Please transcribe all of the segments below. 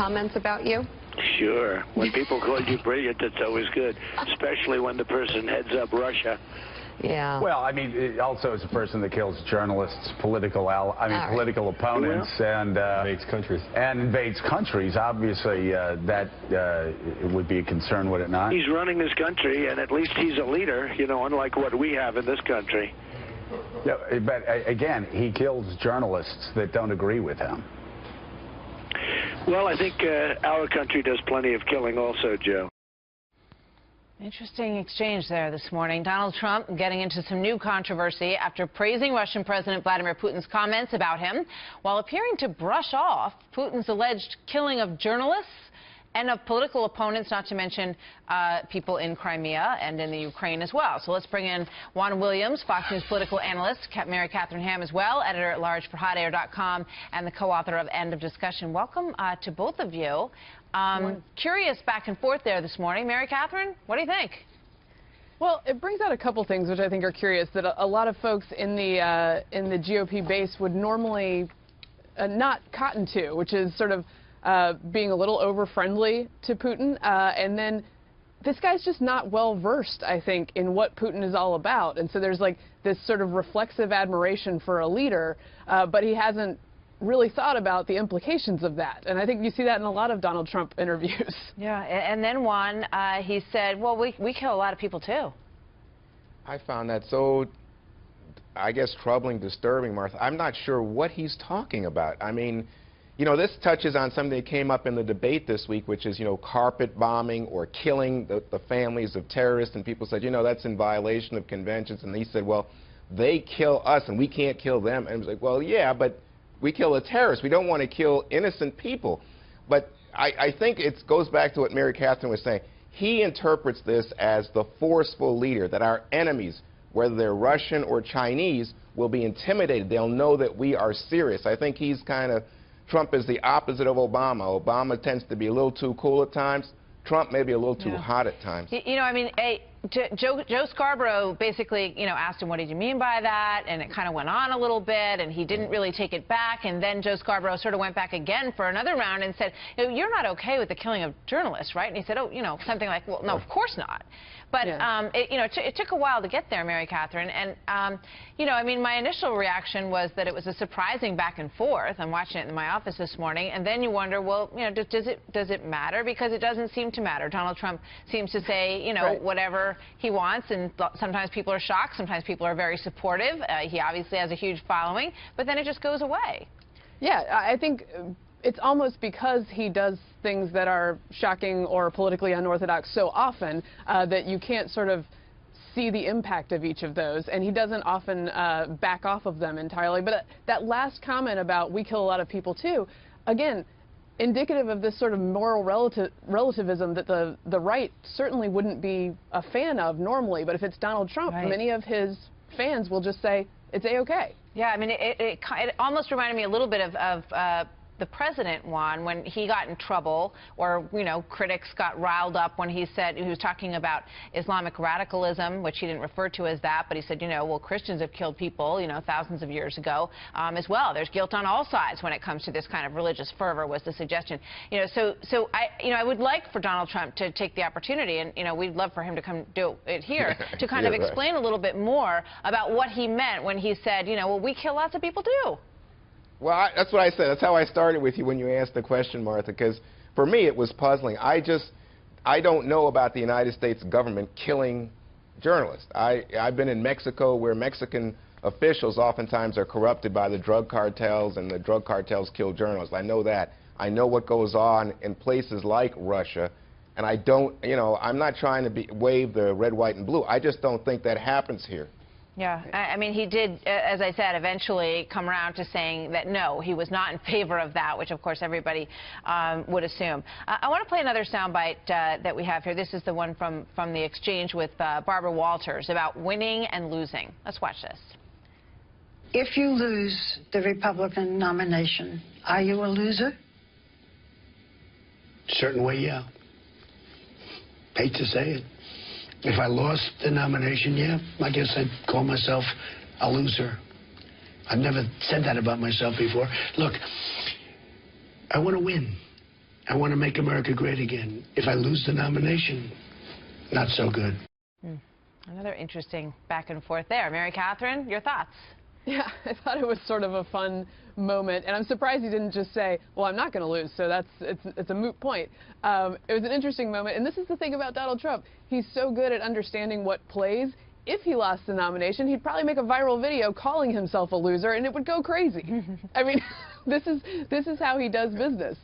comments about you? Sure. When people call you brilliant, it's always good, especially when the person heads up Russia. Yeah. Well, I mean, also as a person that kills journalists, political opponents, and invades countries. And invades countries. Obviously, that it would be a concern, would it not? He's running this country, and at least he's a leader, you know, unlike what we have in this country. Yeah, but again, he kills journalists that don't agree with him. Well, I think our country does plenty of killing also, Joe. Interesting exchange there this morning. Donald Trump getting into some new controversy after praising Russian President Vladimir Putin's comments about him, while appearing to brush off Putin's alleged killing of journalists and of political opponents, not to mention people in Crimea and in the Ukraine as well. So let's bring in Juan Williams, Fox News political analyst, Mary Katharine Ham as well, editor-at-large for HotAir.com, and the co-author of End of Discussion. Welcome to both of you. Curious back and forth there this morning. Mary Katharine, what do you think? Well, it brings out a couple things which I think are curious that a lot of folks in the GOP base would normally not cotton to, which is sort of being a little over-friendly to Putin. And then this guy's just not well-versed, I think, in what Putin is all about. And so there's like this sort of reflexive admiration for a leader, but he hasn't really thought about the implications of that. And I think you see that in a lot of Donald Trump interviews. Yeah, and then Juan, he said, well, we kill a lot of people too. I found that so, I guess, troubling, disturbing, Martha. I'm not sure what he's talking about. I mean, you know, this touches on something that came up in the debate this week, which is, you know, carpet bombing or killing the families of terrorists. And people said, you know, that's in violation of conventions. And he said, well, they kill us and we can't kill them. And it was like, well, yeah, but we kill a terrorist. We don't want to kill innocent people. But I think it goes back to what Mary Katharine was saying. He interprets this as the forceful leader, that our enemies, whether they're Russian or Chinese, will be intimidated. They'll know that we are serious. I think he's kind of, Trump is the opposite of Obama. Obama tends to be a little too cool at times. Trump may be a little too hot at times. You know, I mean, Joe Scarborough basically, you know, asked him, what did you mean by that? And it kind of went on a little bit, and he didn't really take it back. And then Joe Scarborough sort of went back again for another round and said, you know, you're not okay with the killing of journalists, right? And he said, oh, you know, something like, well, no, of course not. But, you know, it took a while to get there, Mary Katharine. And, you know, I mean, my initial reaction was that it was a surprising back and forth. I'm watching it in my office this morning. And then you wonder, well, you know, does it matter? Because it doesn't seem to matter. Donald Trump seems to say, you know, whatever he wants. And sometimes people are shocked. Sometimes people are very supportive. He obviously has a huge following. But then it just goes away. Yeah, I think it's almost because he does things that are shocking or politically unorthodox so often that you can't sort of see the impact of each of those, and he doesn't often back off of them entirely. But that last comment about we kill a lot of people too, again, indicative of this sort of moral relativism that the right certainly wouldn't be a fan of normally. But if it's Donald Trump, many of his fans will just say it's A-okay. Yeah, I mean, it almost reminded me a little bit of the president, Juan, when he got in trouble, or, you know, critics got riled up when he said, he was talking about Islamic radicalism, which he didn't refer to as that, but he said, you know, well, Christians have killed people, you know, thousands of years ago as well. There's guilt on all sides when it comes to this kind of religious fervor, was the suggestion. You know, so I would like for Donald Trump to take the opportunity, and, you know, we'd love for him to come do it here, to kind of explain a little bit more about what he meant when he said, you know, well, we kill lots of people too. Well, that's what I said. That's how I started with you when you asked the question, Martha, because for me it was puzzling. I don't know about the United States government killing journalists. I've been in Mexico, where Mexican officials oftentimes are corrupted by the drug cartels, and the drug cartels kill journalists. I know that. I know what goes on in places like Russia, and I don't, you know, I'm not trying to wave the red, white, and blue. I just don't think that happens here. Yeah, I mean, he did, as I said, eventually come around to saying that, no, he was not in favor of that, which, of course, everybody would assume. I want to play another soundbite that we have here. This is the one from the exchange with Barbara Walters about winning and losing. Let's watch this. If you lose the Republican nomination, are you a loser? Certain way, yeah. Hate to say it. If I lost the nomination, yeah, I guess I'd call myself a loser. I've never said that about myself before. Look, I want to win. I want to make America great again. If I lose the nomination, not so good. Another interesting back and forth there. Mary Katharine, your thoughts? Yeah, I thought it was sort of a fun moment, and I'm surprised he didn't just say, well, I'm not going to lose, so it's a moot point. It was an interesting moment, and this is the thing about Donald Trump. He's so good at understanding what plays. If he lost the nomination, he'd probably make a viral video calling himself a loser, and it would go crazy. I mean, this is how he does business.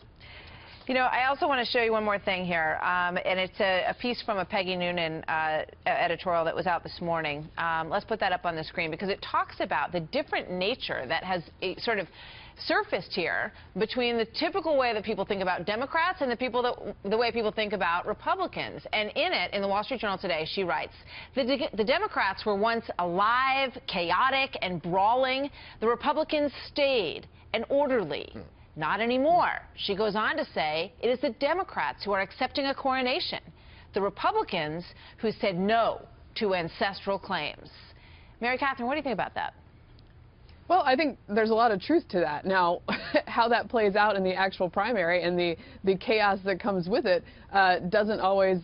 You know, I also want to show you one more thing here, and it's a piece from a Peggy Noonan editorial that was out this morning. Let's put that up on the screen because it talks about the different nature that has sort of surfaced here between the typical way that people think about Democrats and the way people think about Republicans. And in it, in the Wall Street Journal today, she writes, the Democrats were once alive, chaotic, and brawling. The Republicans stayed and orderly. Not anymore. She goes on to say it is the Democrats who are accepting a coronation, the Republicans who said no to ancestral claims. Mary Katharine, what do you think about that? Well, I think there's a lot of truth to that. Now, how that plays out in the actual primary and the chaos that comes with it doesn't always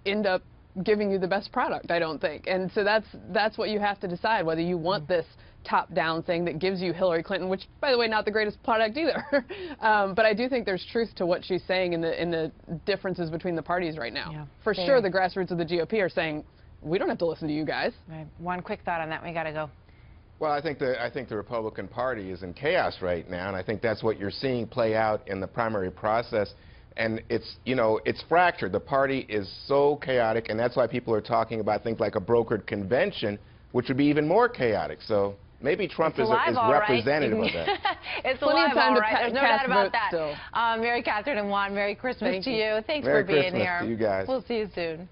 end up giving you the best product, I don't think. And so that's what you have to decide, whether you want this top-down thing that gives you Hillary Clinton, which, by the way, not the greatest product either. But I do think there's truth to what she's saying in the differences between the parties right now. Yeah, for sure, the grassroots of the GOP are saying, we don't have to listen to you guys. Right. One quick thought on that. We got to go. Well, I think the Republican Party is in chaos right now, and I think that's what you're seeing play out in the primary process. And it's fractured. The party is so chaotic, and that's why people are talking about things like a brokered convention, which would be even more chaotic. So maybe Trump is representative of that. It's alive, all right. There's no doubt about that. Mary Katharine and Juan, Merry Christmas to you. Thanks for being here. Merry Christmas to you guys. We'll see you soon.